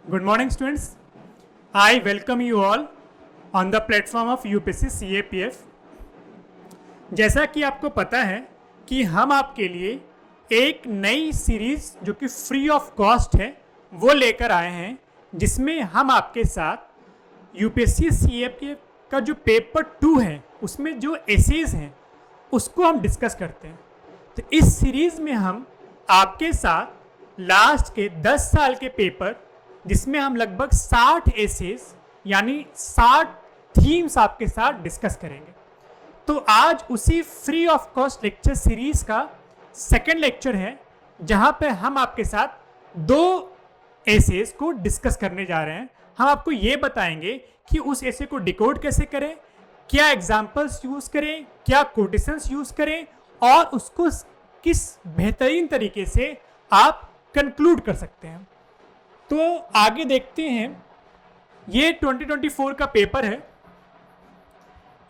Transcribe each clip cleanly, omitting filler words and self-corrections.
Good morning, students. I welcome you all on the platform of UPSC CAPF. जैसा कि आपको पता है कि हम आपके लिए एक नई सीरीज़ जो कि फ्री ऑफ कॉस्ट है वो लेकर आए हैं, जिसमें हम आपके साथ UPSC CAPF का जो पेपर 2 है उसमें जो एसेज हैं उसको हम डिस्कस करते हैं। तो इस सीरीज़ में हम आपके साथ लास्ट के 10 साल के पेपर, जिसमें हम लगभग 60 एसेज यानी 60 थीम्स आपके साथ डिस्कस करेंगे। तो आज उसी free of cost lecture series का सेकंड लेक्चर है, जहां पे हम आपके साथ 2 एसेज को डिस्कस करने जा रहे हैं। हम आपको ये बताएंगे कि उस एसे को डिकोड कैसे करें, क्या एग्जाम्पल्स यूज करें, क्या कोटेशंस यूज करें और उसको किस बेहतरीन तरीके से आप कंक्लूड कर सकते हैं। तो आगे देखते हैं। ये 2024 का पेपर है।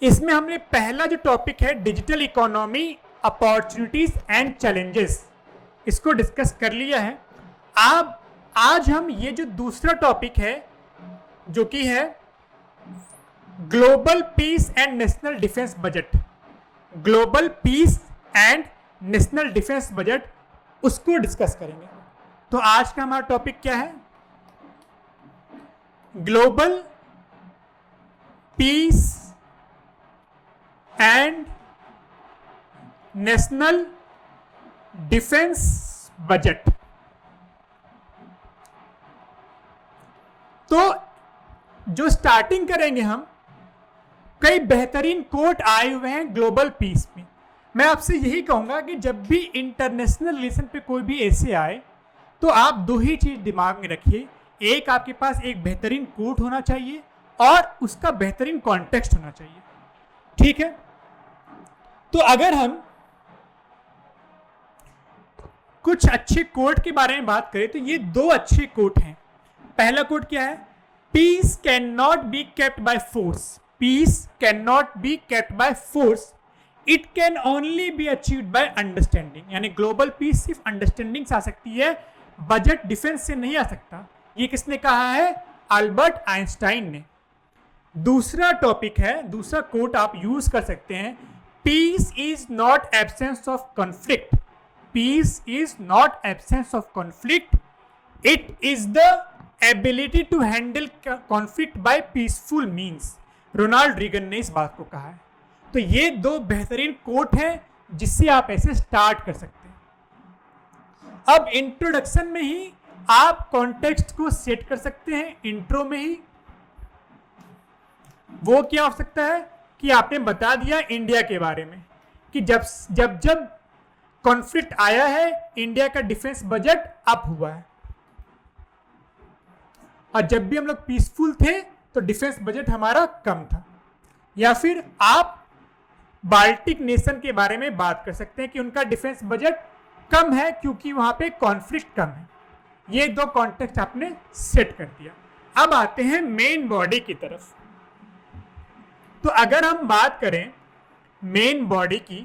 इसमें हमने पहला जो टॉपिक है digital economy opportunities and challenges, इसको डिस्कस कर लिया है। अब आज हम ये जो दूसरा टॉपिक है जो कि है global piece and national defence budget, global piece and national defence budget, उसको डिस्कस करेंगे। तो आज का हमारा टॉपिक क्या है? Global piece and national defence budget. तो जो स्टार्टिंग करेंगे हम, कई बेहतरीन कोट आए हुए हैं ग्लोबल पीस में। मैं आपसे यही कहूंगा कि जब भी इंटरनेशनल रिलेशन पे कोई भी ऐसे आए तो आप 2 ही चीज दिमाग में रखिए। एक, आपके पास एक बेहतरीन कोट होना चाहिए और उसका बेहतरीन कॉन्टेक्स्ट होना चाहिए। ठीक है? तो अगर हम कुछ अच्छे कोट के बारे में बात करें तो ये 2 अच्छे कोट हैं। पहला कोट क्या है? Piece can not be kept by force, piece can not be kept by force, it can only be achieved by understanding. यानी ग्लोबल पीस सिर्फ अंडरस्टैंडिंग से आ सकती है, बजट डिफेंस से नहीं आ सकता। ये किसने कहा है? अल्बर्ट आइंस्टाइन ने। दूसरा टॉपिक है, दूसरा कोट आप यूज कर सकते हैं, peace is not absence of conflict, peace is not absence of conflict, it is the ability to handle conflict by peaceful means. Ronald Reagan ने इस बात को कहा है। तो ये 2 बेहतरीन कोट हैं जिससे आप ऐसे स्टार्ट कर सकते हैं। अब इंट्रोडक्शन में ही आप कॉन्टेक्स्ट को सेट कर सकते हैं। इंट्रो में ही वो क्या हो सकता है कि आपने बता दिया इंडिया के बारे में कि जब कॉन्फ्लिक्ट आया है, इंडिया का डिफेंस बजट अप हुआ है, और जब भी हम लोग पीसफुल थे तो डिफेंस बजट हमारा कम था। या फिर आप बाल्टिक नेशन के बारे में बात कर सकते हैं कि उनका डिफेंस बजट कम है क्योंकि वहां पे कॉन्फ्लिक्ट कम है। ये 2 कॉन्टेक्स्ट आपने सेट कर दिया। अब आते हैं मेन बॉडी की तरफ। तो अगर हम बात करें मेन बॉडी की,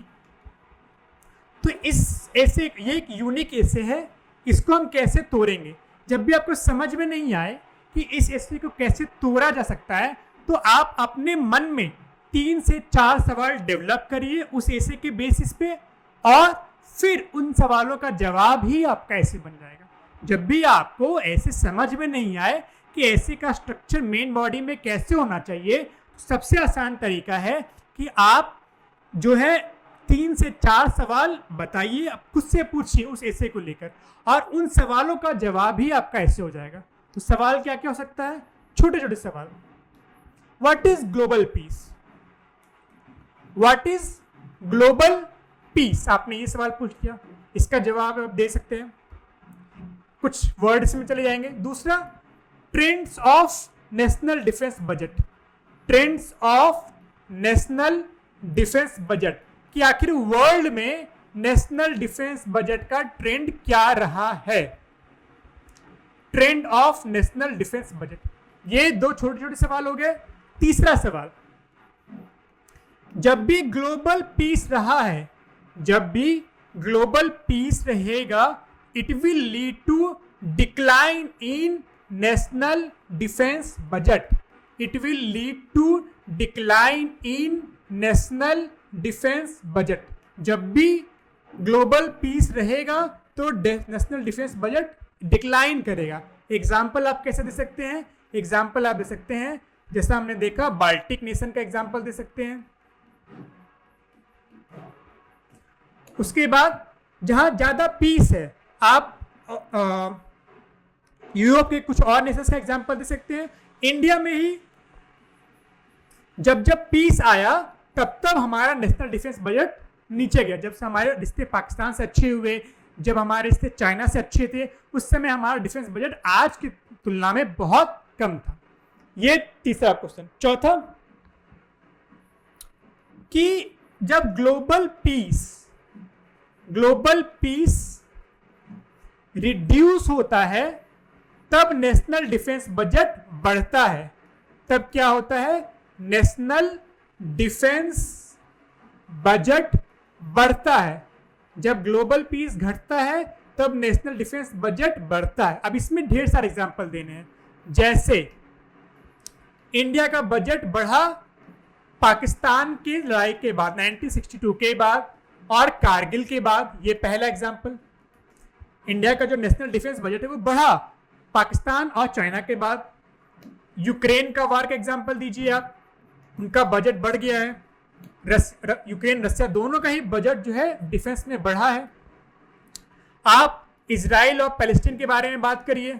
तो इस ऐसे ये एक यूनिक ऐसे है, इसको हम कैसे तोड़ेंगे। जब भी आपको समझ में नहीं आए कि इस ऐसे को कैसे तोड़ा जा सकता है, तो आप अपने मन में 3 से 4 सवाल डेवलप करिए उस ऐसे के बेसिस पे, और फिर उन सवालों का जवाब ही आपका ऐसे बन जाएगा। जब भी आपको ऐसे समझ में नहीं आए कि ऐसे का स्ट्रक्चर मेन बॉडी में कैसे होना चाहिए, सबसे आसान तरीका है कि आप जो है 3 से 4 सवाल बताइए, आप खुद से पूछिए उस ऐसे को लेकर, और उन सवालों का जवाब ही आपका ऐसे हो जाएगा। तो सवाल क्या क्या हो सकता है? छोटे छोटे सवाल। What is global piece, what is global piece, आपने ये सवाल पूछ लिया, इसका जवाब आप दे सकते हैं, कुछ वर्ड्स में चले जाएंगे। दूसरा, trends of national defence budget, trends of national defence budget, कि आखिर वर्ल्ड में नेशनल डिफेंस बजट का ट्रेंड क्या रहा है, trend of national defence budget. ये 2 छोटे छोटे सवाल हो गए। तीसरा सवाल, जब भी ग्लोबल पीस रहा है, जब भी ग्लोबल पीस रहेगा, it will lead to decline in national defence budget, it will lead to decline in national defence budget. जब भी ग्लोबल पीस रहेगा तो नेशनल डिफेंस बजट डिक्लाइन करेगा। एग्जाम्पल आप कैसे दे सकते हैं? एग्जाम्पल आप दे सकते हैं जैसा हमने देखा बाल्टिक नेशन का एग्जाम्पल दे सकते हैं। उसके बाद जहां ज्यादा पीस है आप यूरोप के कुछ और नेशंस का एग्जाम्पल दे सकते हैं। इंडिया में ही जब जब पीस आया तब तब हमारा नेशनल डिफेंस बजट नीचे गया। जब से हमारे रिश्ते पाकिस्तान से अच्छे हुए, जब हमारे रिश्ते चाइना से अच्छे थे, उस समय हमारा डिफेंस बजट आज की तुलना में बहुत कम था। ये तीसरा क्वेश्चन। चौथा कि जब ग्लोबल पीस रिड्यूस होता है तब नेशनल डिफेंस बजट बढ़ता है। तब क्या होता है? नेशनल डिफेंस बजट बढ़ता है। जब ग्लोबल पीस घटता है तब नेशनल डिफेंस बजट बढ़ता है। अब इसमें ढेर सारे एग्जांपल देने हैं। जैसे इंडिया का बजट बढ़ा पाकिस्तान की लड़ाई के बाद, 1962 के बाद और कारगिल के बाद। ये पहला एग्जांपल। इंडिया का जो नेशनल डिफेंस बजट है वो बढ़ा पाकिस्तान और चाइना के बाद। यूक्रेन का वार का एग्जांपल दीजिए आप, उनका बजट बढ़ गया है। यूक्रेन रशिया दोनों का ही बजट जो है डिफेंस में बढ़ा है। आप इजराइल और पैलेस्टीन के बारे में बात करिए।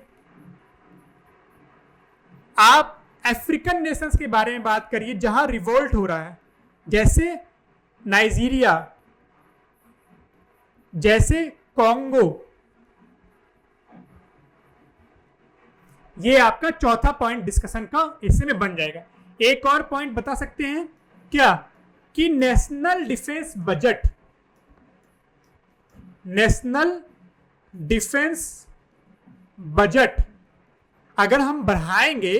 आप अफ्रीकन नेशंस के बारे में बात करिए जहां रिवोल्ट हो रहा है, जैसे नाइजीरिया, जैसे कॉन्गो। ये आपका चौथा पॉइंट डिस्कशन का हिस्से में बन जाएगा। एक और पॉइंट बता सकते हैं क्या कि नेशनल डिफेंस बजट अगर हम बढ़ाएंगे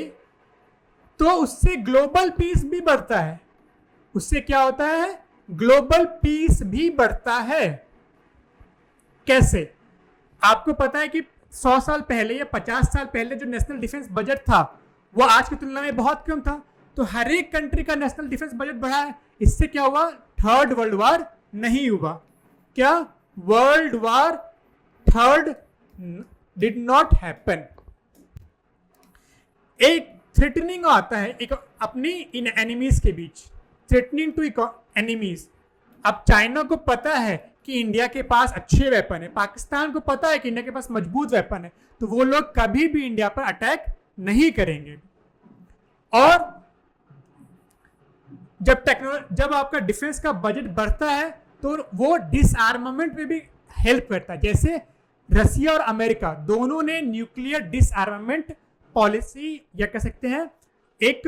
तो उससे ग्लोबल पीस भी बढ़ता है। उससे क्या होता है? ग्लोबल पीस भी बढ़ता है। कैसे? आपको पता है कि 100 साल पहले या 50 साल पहले जो नेशनल डिफेंस बजट था वो आज की तुलना में बहुत कम था। तो हर एक कंट्री का नेशनल डिफेंस बजट बढ़ा है। इससे क्या हुआ? थर्ड वर्ल्ड वार नहीं हुआ। क्या? World war third did not happen. एक थ्रेटनिंग आता है एक अपनी इन एनिमीज के बीच, थ्रेटनिंग टू एनिमीज। अब चाइना को पता है कि इंडिया के पास अच्छे वेपन है, पाकिस्तान को पता है कि इंडिया के पास मजबूत वेपन है, तो वो लोग कभी भी इंडिया पर अटैक नहीं करेंगे। और जब आपका डिफेंस का बजट बढ़ता है तो वो डिसआर्मामेंट में भी हेल्प करता है। जैसे रसिया और अमेरिका दोनों ने न्यूक्लियर डिसआर्मामेंट पॉलिसी या कह सकते हैं एक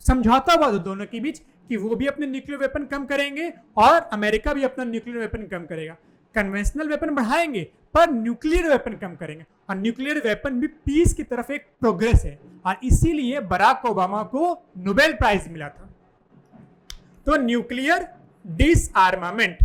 समझौता हुआ दोनों के बीच कि वो भी अपने न्यूक्लियर वेपन कम करेंगे और अमेरिका भी अपना न्यूक्लियर वेपन कम करेगा। कन्वेंशनल वेपन बढ़ाएंगे पर न्यूक्लियर वेपन कम करेंगे। और न्यूक्लियर वेपन भी पीस की तरफ एक प्रोग्रेस है और इसीलिए बराक ओबामा को नोबेल प्राइज मिला था। तो न्यूक्लियर डिसआर्मामेंट,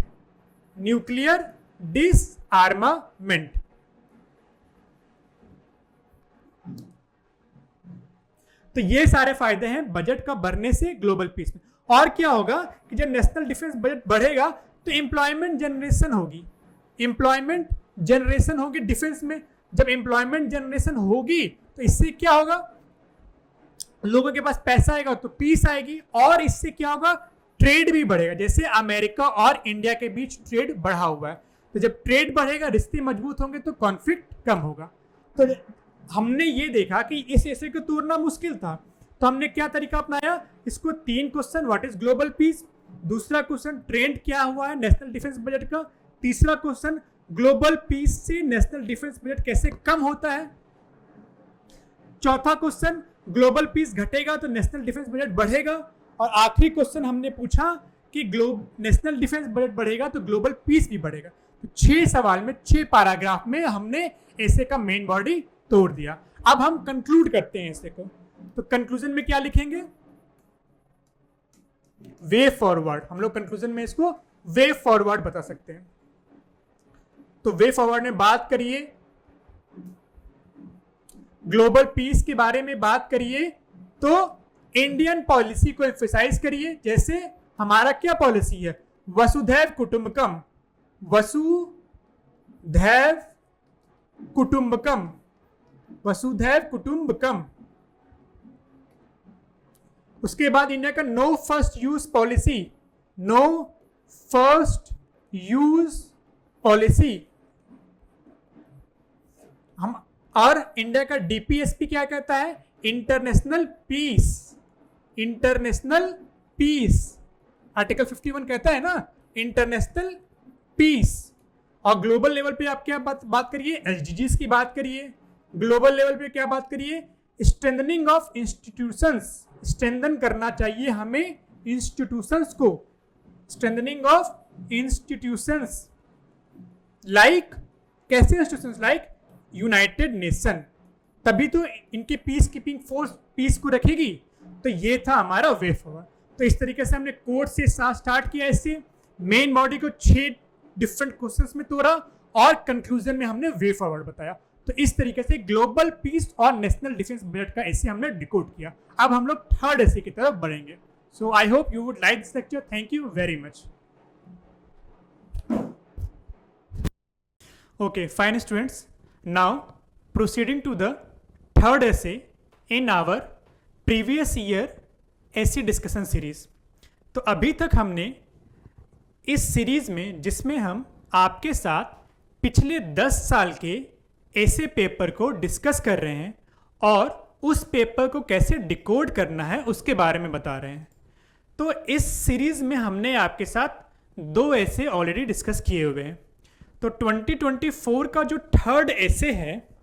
तो ये सारे फायदे हैं बजट का बढ़ने से ग्लोबल पीस में। और क्या होगा कि जब नेशनल डिफेंस बजट बढ़ेगा तो एम्प्लॉयमेंट जनरेशन होगी डिफेंस में। जब एम्प्लॉयमेंट जनरेशन होगी तो इससे क्या होगा? लोगों के पास पैसा आएगा तो पीस आएगी और इससे क्या होगा? ट्रेड भी बढ़ेगा। जैसे अमेरिका और इंडिया के बीच ट्रेड बढ़ा हुआ है, तो जब ट्रेड बढ़ेगा, रिश्ते मजबूत होंगे तो कॉन्फ्लिक्ट कम होगा। तो हमने ये देखा कि इस ऐसे को तोड़ना मुश्किल था, तो हमने क्या तरीका अपनाया? इसको 3 question, what is global piece, दूसरा क्वेश्चन ट्रेंड क्या हुआ है नेशनल डिफेंस बजट का, तीसरा क्वेश्चन ग्लोबल पीस से नेशनल डिफेंस बजट कैसे कम होता है, चौथा क्वेश्चन ग्लोबल पीस घटेगा तो नेशनल डिफेंस बजट बढ़ेगा, और आखिरी क्वेश्चन हमने पूछा कि नेशनल डिफेंस बजट बढ़ेगा तो ग्लोबल पीस भी बढ़ेगा। तो 6 सवाल में 6 पैराग्राफ में हमने ऐसे का मेन बॉडी तोड़ दिया। अब हम कंक्लूड करते हैं ऐसे को। तो कंक्लूजन में क्या लिखेंगे? Way forward. हम लोग कंक्लूजन में इसको वे फॉरवर्ड बता सकते हैं। तो वे फॉरवर्ड में बात करिए ग्लोबल पीस के बारे में बात करिए तो इंडियन पॉलिसी को एम्फसाइज करिए। जैसे हमारा क्या पॉलिसी है, वसुधैव कुटुंबकम, वसुधैव कुटुंबकम, वसुधैव कुटुंबकम। उसके बाद इंडिया का no first use policy, no first use policy हम। और इंडिया का डीपीएसपी क्या कहता है, international peace, international peace. Article 51 कहता है ना इंटरनेशनल पीस। और ग्लोबल लेवल पे आप क्या बात करिए, एसडीजीज की बात करिए। ग्लोबल लेवल पे क्या बात करिए, स्ट्रेंथनिंग ऑफ इंस्टीट्यूशंस, स्ट्रेंथन करना चाहिए हमें इंस्टीट्यूशंस को, स्ट्रेंथनिंग ऑफ इंस्टीट्यूशंस। लाइक कैसे इंस्टीट्यूशंस, लाइक यूनाइटेड नेशन, तभी तो इनकी पीस कीपिंग फोर्स पीस को रखेगी। तो ये था हमारा वे फॉरवर्ड। तो इस तरीके से हमने कोर्स से स्टार्ट किया, इससे मेन बॉडी को 6 डिफरेंट क्वेश्चंस में तोड़ा और कंक्लूजन में हमने वे फॉरवर्ड बताया। तो इस तरीके से ग्लोबल पीस और नेशनल डिफेंस बजट का ऐसे हमने डिकोड किया। अब हम लोग थर्ड ऐसे की तरफ बढ़ेंगे। So I hope you would like this lecture. Thank you very much. Okay fine students, now proceeding to the third essay in our previous year essay discussion series। तो अभी तक हमने इस सीरीज में, जिसमें हम आपके साथ पिछले 10 साल के ऐसे पेपर को डिस्कस कर रहे हैं और उस पेपर को कैसे डिकोड करना है उसके बारे में बता रहे हैं। तो इस सीरीज में हमने आपके साथ 2 ऐसे ऑलरेडी डिस्कस किए हुए हैं। तो 2024 का जो थर्ड ऐसे है,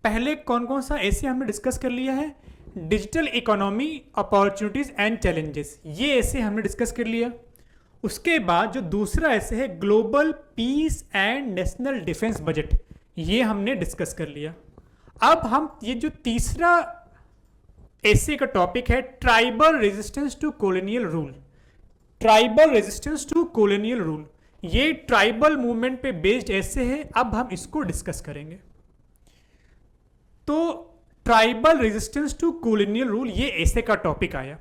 पहले कौन कौन सा ऐसे हमने डिस्कस कर लिया है, digital economy opportunities and challenges, ये ऐसे हमने डिस्कस कर लिया। उसके बाद जो दूसरा ऐसे है global piece and national defence budget, ये हमने डिस्कस कर लिया। अब हम ये जो तीसरा ऐसे का टॉपिक है tribal resistance to colonial rule, tribal resistance to colonial rule, ये ट्राइबल मूवमेंट पे बेस्ड ऐसे है। अब हम इसको डिस्कस करेंगे। तो tribal resistance to colonial rule, ये ऐसे का टॉपिक आया।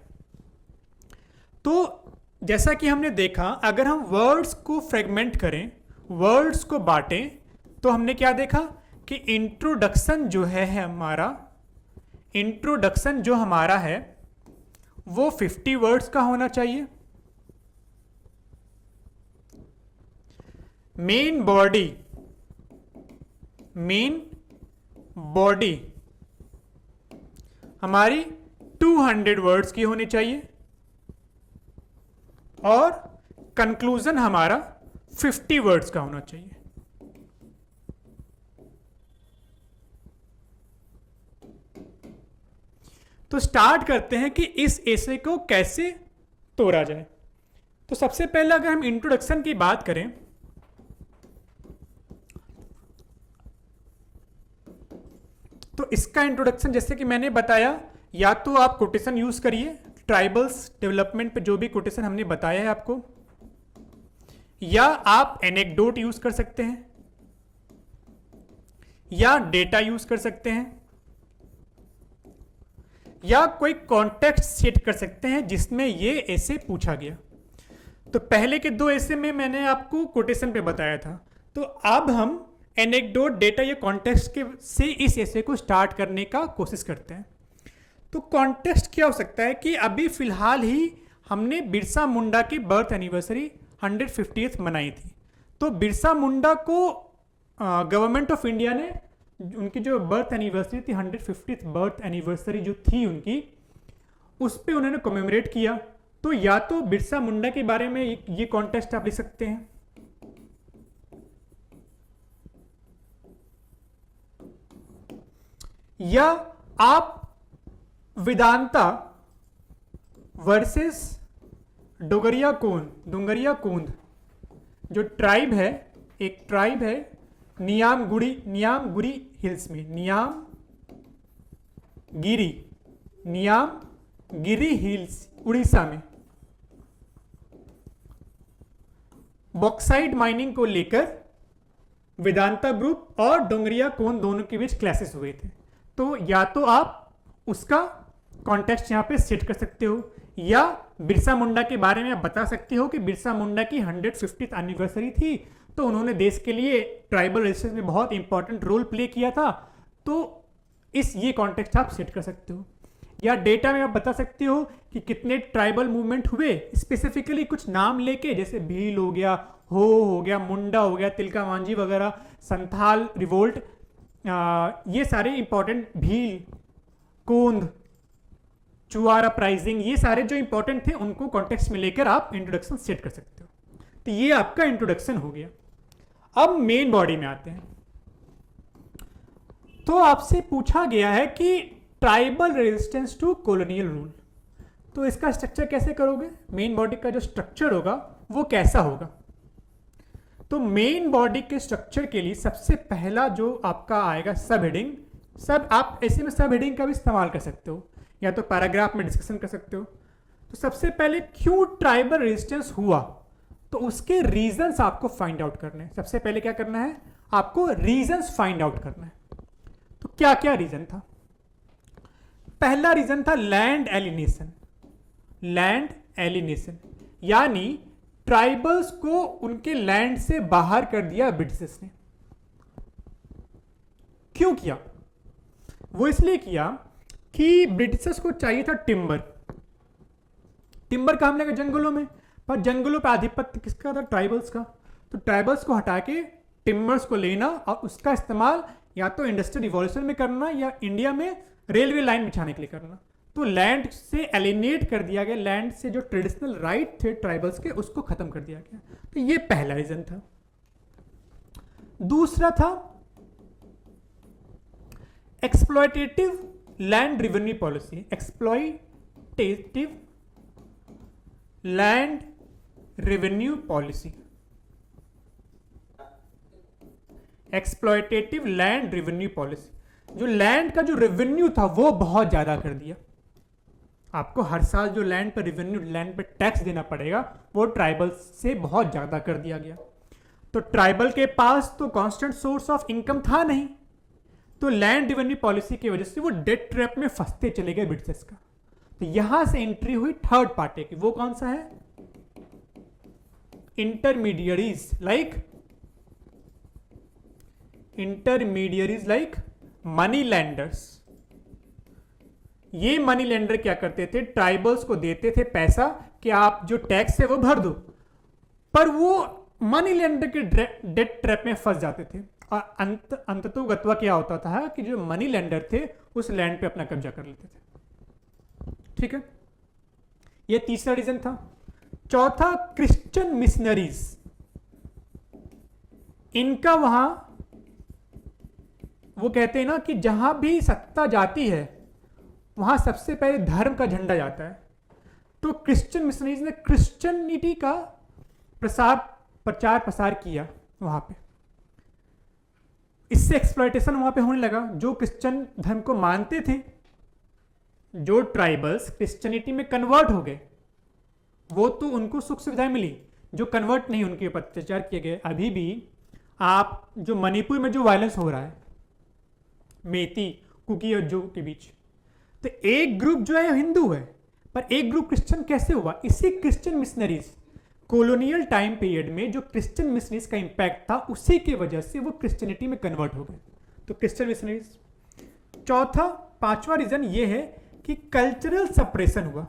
तो जैसा कि हमने देखा, अगर हम वर्ड्स को फ्रेगमेंट करें, वर्ड्स को बांटें, तो हमने क्या देखा कि इंट्रोडक्शन जो है हमारा, इंट्रोडक्शन जो हमारा है वो 50 वर्ड्स का होना चाहिए। मेन बॉडी, मेन बॉडी हमारी 200 वर्ड्स की होनी चाहिए और कंक्लूजन हमारा 50 वर्ड्स का होना चाहिए। तो स्टार्ट करते हैं कि इस ऐसे को कैसे तोड़ा जाए। तो सबसे पहले अगर हम इंट्रोडक्शन की बात करें, तो इसका इंट्रोडक्शन जैसे कि मैंने बताया, या तो आप कोटेशन यूज करिए, ट्राइबल्स डेवलपमेंट पे जो भी कोटेशन हमने बताया है आपको, या आप एनेक्डोट यूज कर सकते हैं, या डेटा यूज कर सकते हैं, या कोई कॉन्टेक्स्ट सेट कर सकते हैं जिसमें ये ऐसे पूछा गया। तो पहले के 2 ऐसे में मैंने आपको कोटेशन पे बताया था। तो अब हम एनेक्डोट, डेटा या कॉन्टेक्स्ट के से इस ऐसे को स्टार्ट करने का कोशिश करते हैं। तो कॉन्टेक्स्ट क्या हो सकता है कि अभी फिलहाल ही हमने बिरसा मुंडा की बर्थ एनिवर्सरी 150th मनाई थी। तो बिरसा मुंडा को गवर्नमेंट ऑफ इंडिया ने उनकी जो बर्थ एनिवर्सरी थी, 150th बर्थ एनिवर्सरी जो थी उनकी, उस पर उन्होंने कमेमोरेट किया। तो या तो बिरसा मुंडा के बारे में ये कॉन्टेक्स्ट आप लिख सकते हैं, या आप वेदांता वर्सेस डोगरिया कोंद, जो ट्राइब है, एक ट्राइब है नियामगिरी हिल्स में, नियामगिरी हिल्स उड़ीसा में, बॉक्साइट माइनिंग को लेकर वेदांता ग्रुप और डोंगरिया कोंद दोनों के बीच क्लैशेस हुए थे। तो या तो आप उसका कॉन्टेक्स्ट यहाँ पे सेट कर सकते हो, या बिरसा मुंडा के बारे में आप बता सकते हो कि बिरसा मुंडा की 150th एनिवर्सरी थी, तो उन्होंने देश के लिए ट्राइबल रेजिस्टेंस में बहुत इंपॉर्टेंट रोल प्ले किया था, तो ये कॉन्टेक्स्ट आप सेट कर सकते हो। या डेटा में आप बता सकते हो कि कितने ट्राइबल मूवमेंट हुए, स्पेसिफिकली कुछ नाम लेके, जैसे भील हो गया, हो गया, मुंडा हो गया, तिलका मांझी वगैरह, संथाल रिवोल्ट, ये सारे इंपॉर्टेंट, भील, कोंद, चुआर अपराइजिंग, ये सारे जो इंपॉर्टेंट थे उनको कॉन्टेक्स्ट में लेकर आप इंट्रोडक्शन सेट कर सकते हो। तो ये आपका इंट्रोडक्शन हो गया। अब मेन बॉडी में आते हैं। तो आपसे पूछा गया है कि tribal resistance to colonial rule, तो इसका स्ट्रक्चर कैसे करोगे? मेन बॉडी का जो स्ट्रक्चर होगा वो कैसा होगा? तो मेन बॉडी के स्ट्रक्चर के लिए सबसे पहला जो आपका आएगा सब हेडिंग, आप ऐसे में सब हेडिंग का भी इस्तेमाल कर सकते हो, या तो पैराग्राफ में डिस्कशन कर सकते हो। तो सबसे पहले क्यों ट्राइबल रेजिस्टेंस हुआ, तो उसके रीजंस आपको फाइंड आउट करने हैं। सबसे पहले क्या करना है? आपको रीजंस फाइंड आउट करना है। तो क्या क्या रीजन था? पहला रीजन था लैंड एलिनेशन। लैंड एलिनेशन यानी ट्राइबल्स को उनके लैंड से बाहर कर दिया ब्रिटिशर्स ने। क्यों किया? वो इसलिए किया कि ब्रिटिशर्स को चाहिए था टिम्बर। टिम्बर कहां मिलेगा? जंगलों में। पर जंगलों पर आधिपत्य किसका था? ट्राइबल्स का। तो ट्राइबल्स को हटा के टिम्बर्स को लेना और उसका इस्तेमाल या तो इंडस्ट्रियल रिवॉल्यूशन में करना या इंडिया में रेलवे लाइन बिछाने के लिए करना। तो लैंड से एलिनेट कर दिया गया, लैंड से जो ट्रेडिशनल राइट थे ट्राइबल्स के उसको खत्म कर दिया गया। तो ये पहला रीजन था। दूसरा था exploitative land revenue policy. Exploitative land revenue policy, exploitative land revenue policy. जो लैंड का जो रेवेन्यू था वो बहुत ज्यादा कर दिया। आपको हर साल जो लैंड पर रेवेन्यू, लैंड पर टैक्स देना पड़ेगा, वो ट्राइबल से बहुत ज्यादा कर दिया गया। तो ट्राइबल के पास तो कांस्टेंट सोर्स ऑफ इनकम था नहीं, तो लैंड रेवेन्यू पॉलिसी की वजह से वो डेट ट्रैप में फंसते चले गए ब्रिटिशर्स का। तो यहां से एंट्री हुई थर्ड पार्टी की। वो कौन सा है? Intermediaries like money landers. ये मनी लैंडर क्या करते थे? ट्राइबल्स को देते थे पैसा कि आप जो टैक्स है वो भर दो, पर वो मनी लैंडर के डेट ट्रैप में फंस जाते थे। और अंततोगत्वा क्या होता था कि जो मनी लैंडर थे उस लैंड पे अपना कब्जा कर लेते थे। ठीक है, ये तीसरा रीजन था। चौथा, क्रिश्चियन मिशनरीज। इनका वहां, वो कहते हैं ना कि जहां भी सत्ता जाती है वहां सबसे पहले धर्म का झंडा जाता है। तो क्रिश्चियन मिशनरीज ने क्रिश्चियनिटी का प्रचार प्रसार किया वहां पे। इससे एक्सप्लॉयटेशन वहां पे होने लगा। जो क्रिश्चियन धर्म को मानते थे, जो ट्राइबल्स क्रिश्चियनिटी में कन्वर्ट हो गए, वो तो उनको सुख सुविधाएं मिली। जो कन्वर्ट नहीं, उनके ऊपर अत्याचार किए गए। अभी भी आप जो मणिपुर में जो वायलेंस हो रहा है मेती, कुकी और जो के बीच, तो एक ग्रुप जो है हिंदू है पर एक ग्रुप क्रिश्चियन कैसे हुआ? इसी Christian missionaries, colonial time period में जो क्रिश्चियन मिशनरीज का इंपैक्ट था उसी की वजह से वो क्रिश्चियनिटी में कन्वर्ट हो गए। तो क्रिश्चियन मिशनरीज। चौथा, पांचवा रीजन ये है कि कल्चरल सप्रेशन हुआ।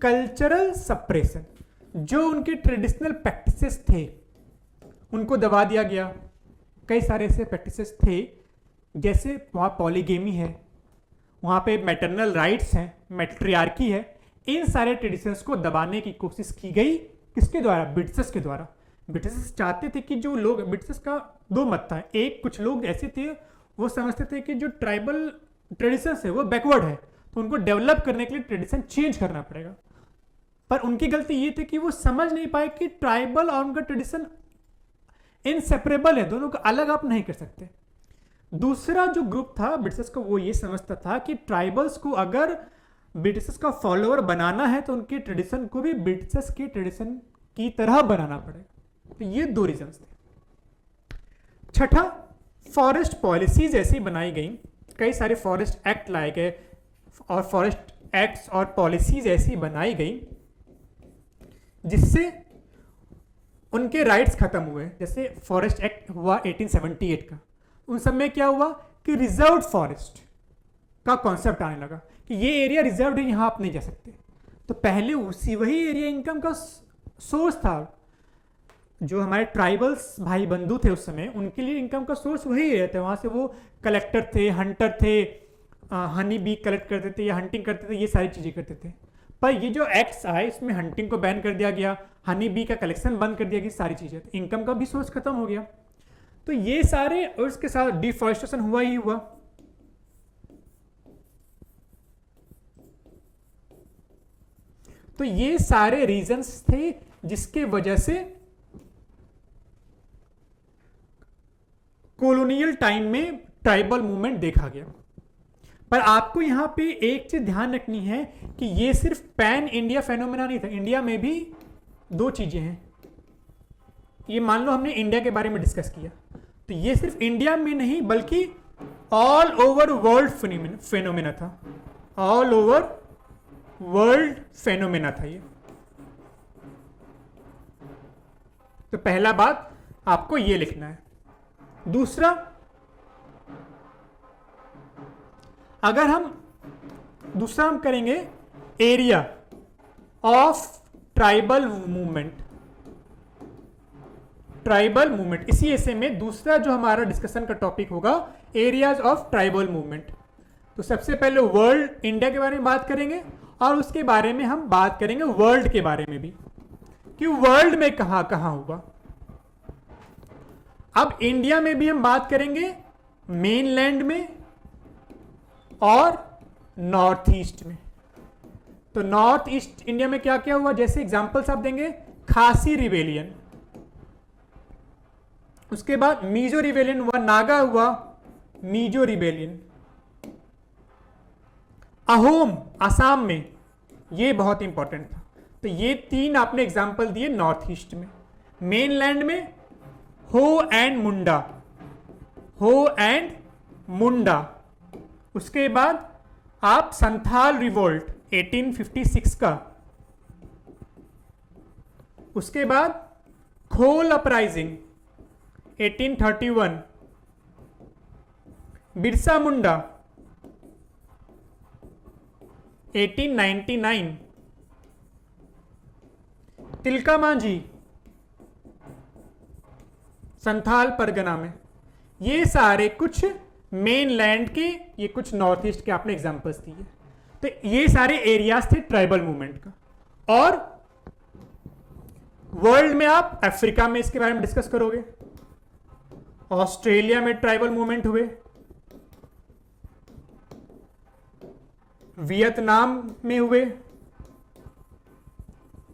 कल्चरल सप्रेशन, जो उनके ट्रेडिशनल प्रैक्टिसेस थे उनको दबा दिया गया। कई सारे ऐसे प्रैक्टिसेस थे, जैसे वहाँ पॉलीगेमी है, वहाँ पे मैटरनल राइट्स हैं, मैट्रियार्की है। इन सारे ट्रेडिशंस को दबाने की कोशिश की गई। किसके द्वारा? ब्रिटिशर्स के द्वारा। ब्रिटिशर्स चाहते थे कि जो लोग, ब्रिटिशर्स का दो मत था। एक, कुछ लोग ऐसे थे वो समझते थे कि जो ट्राइबल ट्रेडिशंस है वो बैकवर्ड है, तो उनको डेवलप करने के लिए ट्रेडिशन चेंज करना पड़ेगा। पर उनकी गलती ये थी कि वो समझ नहीं पाए कि ट्राइबल और उनका ट्रेडिशन इनसेपरेबल है, दोनों को अलग आप नहीं कर सकते। दूसरा जो ग्रुप था ब्रिटिशर्स का, वो ये समझता था कि ट्राइबल्स को अगर ब्रिटिशर्स का फॉलोअर बनाना है तो उनके ट्रेडिशन को भी ब्रिटिशर्स के ट्रेडिशन की तरह बनाना पड़ेगा। तो ये दो रीजंस थे। छठा, फॉरेस्ट पॉलिसीज ऐसी बनाई गई, कई सारे फॉरेस्ट एक्ट लाए गए और फॉरेस्ट एक्ट्स और पॉलिसीज ऐसी बनाई गई जिससे उनके राइट्स खत्म हुए। जैसे फॉरेस्ट एक्ट हुआ 1878 का, उन सब में क्या हुआ कि रिजर्व्ड फॉरेस्ट का कॉन्सेप्ट आने लगा कि ये एरिया रिजर्व्ड है, यहाँ आप नहीं जा सकते। तो पहले उसी वही एरिया इनकम का सोर्स था। जो हमारे ट्राइबल्स भाई बंधु थे उस समय, उनके लिए इनकम का सोर्स वही एरिया था। वहाँ से वो कलेक्टर थे, हंटर थे, हनी बी कलेक्ट करते थे या हंटिंग करते थे, ये सारी चीज़ें करते थे। पर ये जो एक्ट्स आए इसमें हंटिंग को बैन कर दिया गया, हनी बी का कलेक्शन बंद कर दिया गया, सारी चीज़ें, तो इनकम का भी सोर्स खत्म हो गया। तो ये सारे, और उसके साथ डिफॉरेस्टेशन हुआ ही हुआ। तो ये सारे रीजंस थे जिसके वजह से कॉलोनियल टाइम में ट्राइबल मूवमेंट देखा गया। पर आपको यहां पे एक चीज ध्यान रखनी है कि ये सिर्फ पैन इंडिया फेनोमेना नहीं था। इंडिया में भी दो चीजें हैं। ये मान लो हमने इंडिया के बारे में डिस्कस किया, तो ये सिर्फ इंडिया में नहीं बल्कि ऑल ओवर वर्ल्ड फेनोमेना था। ऑल ओवर वर्ल्ड फेनोमेना था ये। तो पहला बात आपको ये लिखना है। दूसरा, अगर हम करेंगे एरिया ऑफ ट्राइबल मूवमेंट, इसी ऐसे में दूसरा जो हमारा डिस्कशन का टॉपिक होगा एरियाज ऑफ ट्राइबल मूवमेंट। तो सबसे पहले वर्ल्ड, इंडिया के बारे में बात करेंगे और उसके बारे में हम बात करेंगे वर्ल्ड के बारे में भी कि वर्ल्ड में कहां कहां हुआ। अब इंडिया में भी हम बात करेंगे मेनलैंड में और नॉर्थ ईस्ट में। तो नॉर्थ ईस्ट इंडिया में क्या क्या हुआ, जैसे एग्जांपल्स आप देंगे, खासी रिवेलियन, उसके बाद मीजो रिवेलियन हुआ, नागा हुआ मीजो रिवेलियन, अहोम असम में, ये बहुत इंपॉर्टेंट था। तो ये तीन आपने एग्जांपल दिए नॉर्थ ईस्ट में। मेनलैंड में हो एंड मुंडा, उसके बाद आप संथाल रिवोल्ट 1856 का, उसके बाद खोल अपराइजिंग 1831, बिरसा मुंडा 1899, तिलका मांझी संथाल परगना में। ये सारे कुछ मेनलैंड के, ये कुछ नॉर्थ ईस्ट के आपने एग्जांपल्स दिए। तो ये सारे एरियाज थे ट्राइबल मूवमेंट का। और वर्ल्ड में आप अफ्रीका में इसके बारे में डिस्कस करोगे, ऑस्ट्रेलिया में ट्राइबल मूवमेंट हुए, वियतनाम में हुए।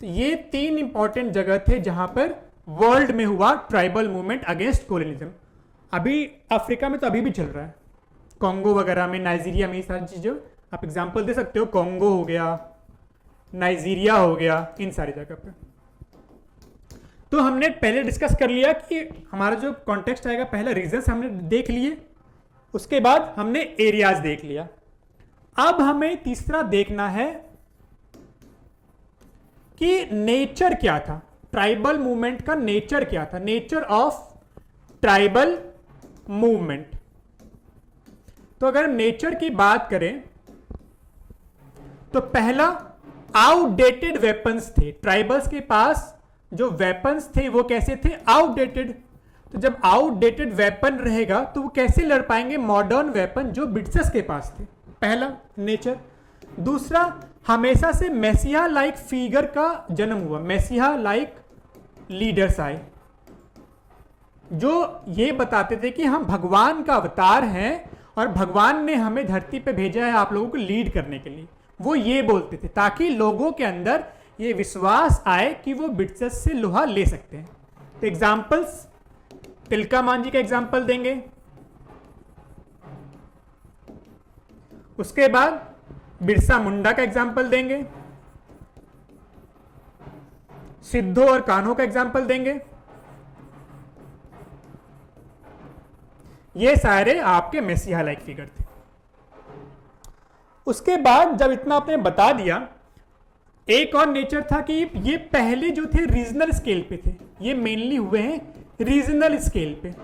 तो ये तीन इंपॉर्टेंट जगह थे जहां पर वर्ल्ड में हुआ ट्राइबल मूवमेंट अगेंस्ट कोलोनिज्म। अभी अफ्रीका में तो अभी भी चल रहा है, कॉन्गो वगैरह में, नाइजीरिया में, ये सारी चीजें आप एग्जांपल दे सकते हो। कॉन्गो हो गया, नाइजीरिया हो गया, इन सारी जगह पे। तो हमने पहले डिस्कस कर लिया कि हमारा जो कॉन्टेक्स्ट आएगा, पहला रीजंस हमने देख लिए, उसके बाद हमने एरियाज देख लिया। अब हमें तीसरा देखना है कि नेचर क्या था, ट्राइबल मूवमेंट का नेचर क्या था, नेचर ऑफ ट्राइबल मूवमेंट। तो अगर नेचर की बात करें तो पहला, आउटडेटेड वेपन्स थे। ट्राइबल्स के पास जो वेपन्स थे वो कैसे थे, आउटडेटेड। तो जब आउटडेटेड वेपन रहेगा तो वो कैसे लड़ पाएंगे मॉडर्न वेपन जो ब्रिटिशर्स के पास थे, पहला नेचर। दूसरा, हमेशा से मैसिया लाइक फिगर का जन्म हुआ, मैसिया लाइक लीडर्स आए जो ये बताते थे कि हम भगवान का अवतार हैं और भगवान ने हमें धरती पे भेजा है आप लोगों को लीड करने के लिए। वो ये बोलते थे ताकि लोगों के अंदर ये विश्वास आए कि वो ब्रिटिशर्स से लोहा ले सकते हैं। तो एग्जाम्पल्स, तिलका मांझी का एग्जाम्पल देंगे, उसके बाद बिरसा मुंडा का एग्जाम्पल देंगे, सिद्धो और कान्हो का एग्जाम्पल देंगे, ये सारे आपके मेसिया लाइक फिगर थे। उसके बाद जब इतना आपने बता दिया, एक और नेचर था कि ये पहले जो थे रीजनल स्केल पे थे, ये मेनली हुए हैं रीजनल स्केल पे,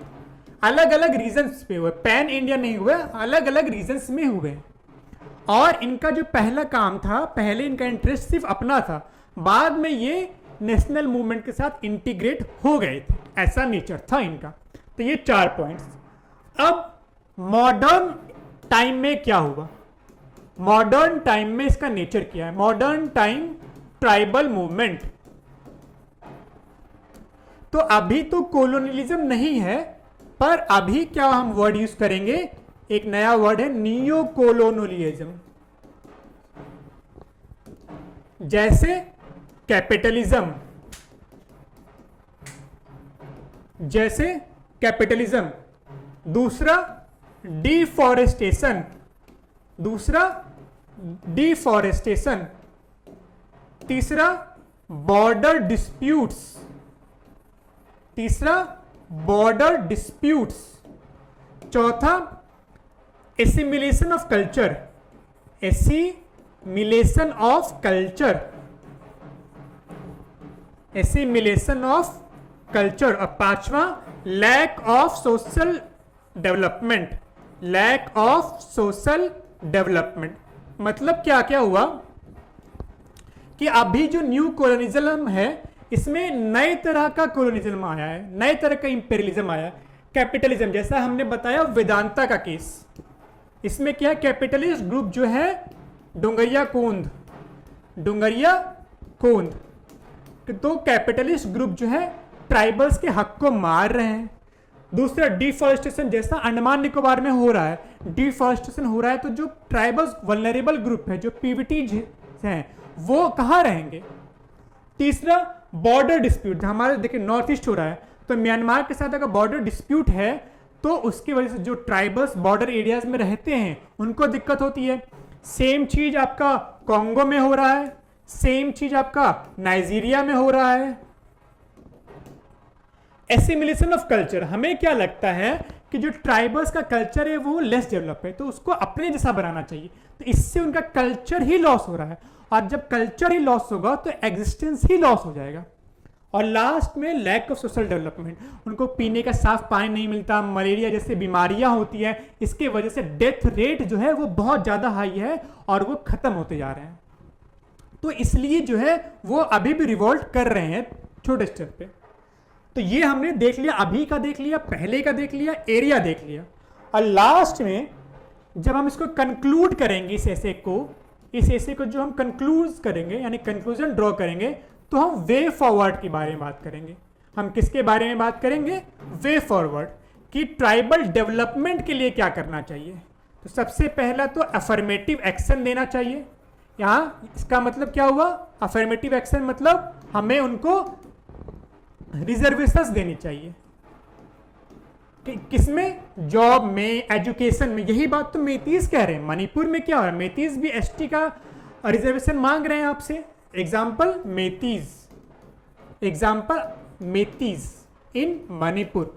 अलग अलग रीजन्स पे हुए, पैन इंडिया नहीं हुए, अलग अलग रीजन्स में हुए। और इनका जो पहला काम था, पहले इनका इंटरेस्ट सिर्फ अपना था, बाद में ये नेशनल मूवमेंट के साथ इंटीग्रेट हो गए थे, ऐसा नेचर था इनका। तो ये 4 पॉइंट्स। अब मॉडर्न टाइम में क्या हुआ, मॉडर्न टाइम में इसका नेचर क्या है। मॉडर्न टाइम ट्राइबल मूवमेंट, तो अभी तो कॉलोनियलिज्म नहीं है, पर अभी क्या हम वर्ड यूज करेंगे, एक नया वर्ड है नियो कॉलोनियलिज्म। जैसे कैपिटलिज्म, जैसे कैपिटलिज्म, दूसरा डिफॉरेस्टेशन, दूसरा डिफॉरेस्टेशन, तीसरा बॉर्डर डिस्प्यूट्स, तीसरा बॉर्डर डिस्प्यूट्स, चौथा assimilation of culture, assimilation of culture, assimilation of culture, और पांचवा lack of social development, lack of social development. मतलब क्या क्या हुआ कि अभी जो न्यू कॉलोनिज्म है, इसमें नए तरह का कॉलोनिज्म आया है, नए तरह का इंपेरियलिज्म आया है। कैपिटलिज्म, जैसा हमने बताया वेदांता का केस, इसमें क्या है, कैपिटलिस्ट ग्रुप जो है डोंगरिया कोंद, डोंगरिया कोंद, तो कैपिटलिस्ट ग्रुप जो है ट्राइबल्स के हक को मार रहे हैं। दूसरा डिफॉरेस्टेशन, जैसा अंडमान निकोबार में हो रहा है, डिफॉरेस्टेशन हो रहा है, तो जो ट्राइबल्स वल्नरेबल ग्रुप है, जो पीवीटी हैं, वो कहाँ रहेंगे। तीसरा बॉर्डर डिस्प्यूट, हमारे देखिए नॉर्थ ईस्ट हो रहा है, तो म्यांमार के साथ अगर बॉर्डर डिस्प्यूट है, तो उसकी वजह से जो ट्राइबल्स बॉर्डर एरियाज में रहते हैं उनको दिक्कत होती है। सेम चीज आपका कॉन्गो में हो रहा है, सेम चीज आपका नाइजीरिया में हो रहा है। एसिमिलेशन ऑफ कल्चर, हमें क्या लगता है कि जो ट्राइबल्स का कल्चर है वो लेस डेवलप है, तो उसको अपने जैसा बनाना चाहिए, तो इससे उनका कल्चर ही लॉस हो रहा है, और जब कल्चर ही लॉस होगा तो एग्जिस्टेंस ही लॉस हो जाएगा। और लास्ट में लैक ऑफ सोशल डेवलपमेंट, उनको पीने का साफ पानी नहीं मिलता, मलेरिया जैसी बीमारियां होती है, इसके वजह से डेथ रेट जो है वो बहुत ज़्यादा हाई है और वो खत्म होते जा रहे हैं। तो इसलिए जो है वो अभी भी रिवॉल्ट कर रहे हैं छोटे स्टेप पे। तो ये हमने देख लिया, अभी का देख लिया, पहले का देख लिया, एरिया देख लिया, और लास्ट में जब हम इसको कंक्लूड करेंगे, इस ऐसे को जो हम कंक्लूड करेंगे, यानी कंक्लूजन ड्रॉ करेंगे, तो हम वे फॉरवर्ड के बारे में बात करेंगे। हम किसके बारे में बात करेंगे, वे फॉरवर्ड, कि ट्राइबल डेवलपमेंट के लिए क्या करना चाहिए। तो सबसे पहला तो अफर्मेटिव एक्शन देना चाहिए। यहाँ इसका मतलब क्या हुआ, अफर्मेटिव एक्शन मतलब हमें उनको रिजर्वेशंस देनी चाहिए, कि किसमें, जॉब में, एजुकेशन में। यही बात तो मेतीज कह रहे हैं। मणिपुर में क्या हो रहा है, मेतीज भी एसटी का रिजर्वेशन मांग रहे हैं आपसे। एग्जाम्पल मेतीज, एग्जाम्पल मेतीज इन मणिपुर।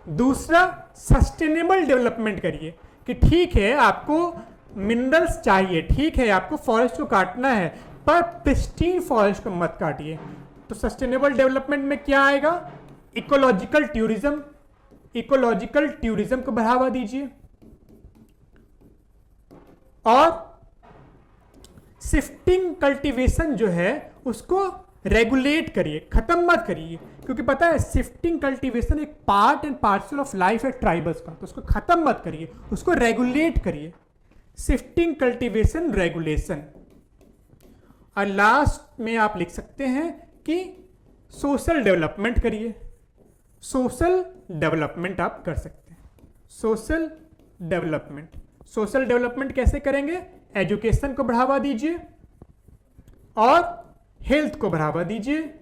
दूसरा सस्टेनेबल डेवलपमेंट करिए, कि ठीक है आपको मिनरल्स चाहिए, ठीक है आपको फॉरेस्ट को काटना है, पर प्रिस्टीन फॉरेस्ट को मत काटिए। तो सस्टेनेबल डेवलपमेंट में क्या आएगा, इकोलॉजिकल टूरिज्म, इकोलॉजिकल टूरिज्म को बढ़ावा दीजिए, और शिफ्टिंग कल्टीवेशन जो है उसको रेगुलेट करिए, खत्म मत करिए, क्योंकि पता है शिफ्टिंग कल्टीवेशन एक part and parcel of life है ट्राइबल्स का, तो उसको खत्म मत करिए, उसको रेगुलेट करिए। Shifting cultivation regulation. और लास्ट में आप लिख सकते हैं कि सोशल डेवलपमेंट करिए, सोशल डेवलपमेंट आप कर सकते हैं। सोशल डेवलपमेंट, सोशल डेवलपमेंट कैसे करेंगे, एजुकेशन को बढ़ावा दीजिए, और हेल्थ को बढ़ावा दीजिए,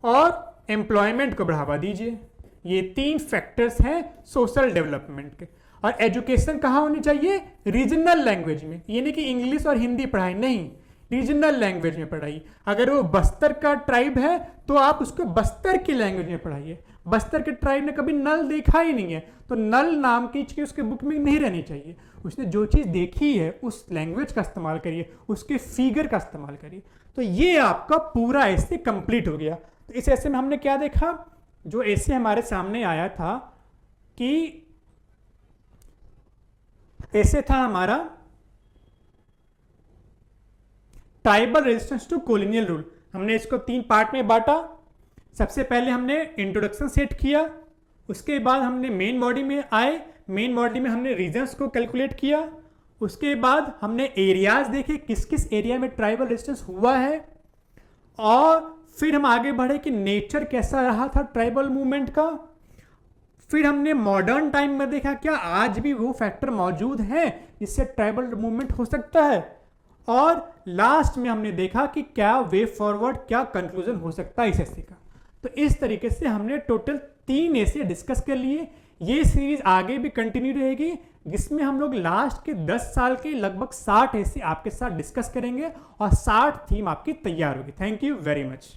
और एम्प्लॉयमेंट को बढ़ावा दीजिए। ये 3 फैक्टर्स हैं सोशल डेवलपमेंट के। और एजुकेशन कहाँ होनी चाहिए, रीजनल लैंग्वेज में, ये नहीं कि इंग्लिश और हिंदी पढ़ाई, नहीं, रीजनल लैंग्वेज में पढ़ाइए। अगर वो बस्तर का ट्राइब है तो आप उसको बस्तर की लैंग्वेज में पढ़ाइए, बस्तर के ट्राइब ने कभी नल देखा ही नहीं है, तो नल नाम की चीज़ उसके बुक में नहीं रहनी चाहिए। उसने जो चीज़ देखी है उस लैंग्वेज का इस्तेमाल करिए, उसके फिगर का इस्तेमाल करिए। तो ये आपका पूरा ऐसे कंप्लीट हो गया। तो इस ऐसे में हमने क्या देखा, जो ऐसे हमारे सामने आया था कि ऐसे था हमारा tribal resistance to colonial rule. हमने इसको 3 पार्ट में बांटा। सबसे पहले हमने इंट्रोडक्शन सेट किया, उसके बाद हमने मेन बॉडी में आए, मेन बॉडी में हमने रीजन्स को कैलकुलेट किया, उसके बाद हमने एरियाज देखे किस किस एरिया में ट्राइबल रेजिस्टेंस हुआ है, और फिर हम आगे बढ़े कि नेचर कैसा रहा था ट्राइबल मूवमेंट का। फिर हमने मॉडर्न टाइम में देखा क्या आज भी वो फैक्टर मौजूद है जिससे ट्राइबल मूवमेंट हो सकता है, और लास्ट में हमने देखा कि क्या वे फॉरवर्ड, क्या कंक्लूजन हो सकता है इस ऐसे का। तो इस तरीके से हमने टोटल 3 ऐसे डिस्कस कर लिए। ये सीरीज आगे भी कंटिन्यू रहेगी, जिसमें हम लोग लास्ट के 10 साल के लगभग 60 ऐसे आपके साथ डिस्कस करेंगे और 60 थीम आपकी तैयार होगी। Thank you very much.